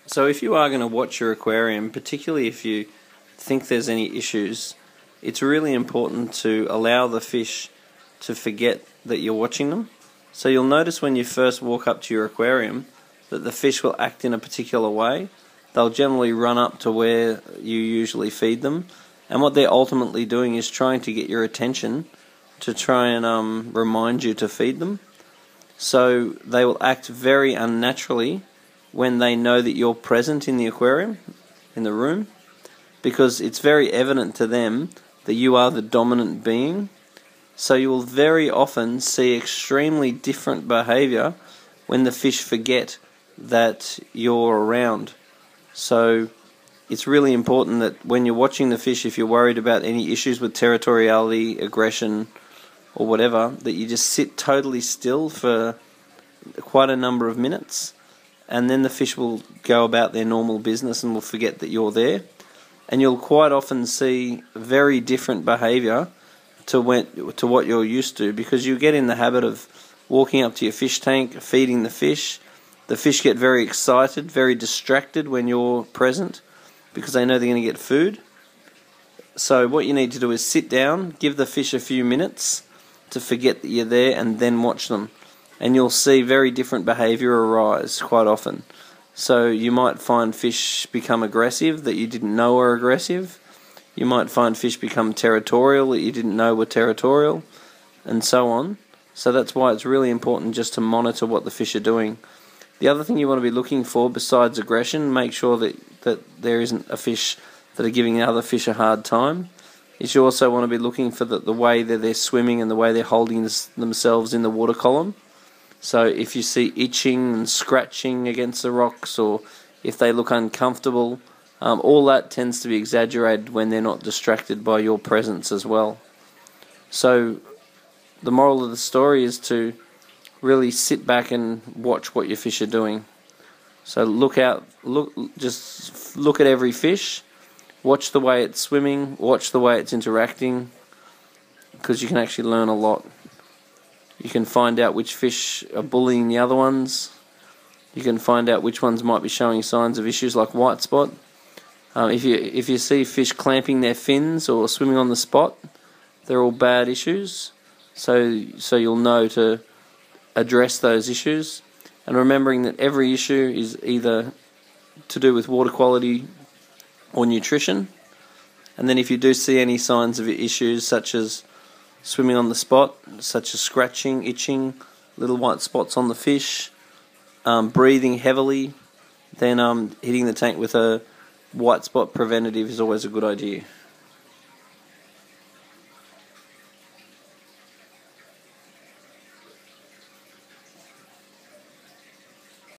So if you are going to watch your aquarium, particularly if you think there's any issues, it's really important to allow the fish to forget that you're watching them. So you'll notice when you first walk up to your aquarium that the fish will act in a particular way. They'll generally run up to where you usually feed them, and what they're ultimately doing is trying to get your attention to try and remind you to feed them. So they will act very unnaturally when they know that you're present in the aquarium, in the room, because it's very evident to them that you are the dominant being. So you will very often see extremely different behaviour when the fish forget that you're around. So it's really important that when you're watching the fish, if you're worried about any issues with territoriality, aggression, or whatever, that you just sit totally still for quite a number of minutes, and then the fish will go about their normal business and will forget that you're there. And you'll quite often see very different behaviour to what you're used to, because you get in the habit of walking up to your fish tank, feeding the fish. The fish get very excited, very distracted when you're present, because they know they're going to get food. So what you need to do is sit down, give the fish a few minutes to forget that you're there, and then watch them. And you'll see very different behaviour arise quite often. So you might find fish become aggressive that you didn't know were aggressive. You might find fish become territorial that you didn't know were territorial, and so on. So that's why it's really important just to monitor what the fish are doing. The other thing you want to be looking for, besides aggression, make sure that there isn't a fish that are giving other fish a hard time, is you also want to be looking for the way that they're swimming and the way they're holding themselves in the water column. So if you see itching and scratching against the rocks, or if they look uncomfortable, all that tends to be exaggerated when they're not distracted by your presence as well. So the moral of the story is to really sit back and watch what your fish are doing. So just look at every fish, watch the way it's swimming, watch the way it's interacting, because you can actually learn a lot. You can find out which fish are bullying the other ones. You can find out which ones might be showing signs of issues like white spot. If you see fish clamping their fins or swimming on the spot, they're all bad issues. So you'll know to address those issues. And remembering that every issue is either to do with water quality or nutrition. And then if you do see any signs of issues such as swimming on the spot, such as scratching, itching, little white spots on the fish, breathing heavily, then hitting the tank with a white spot preventative is always a good idea.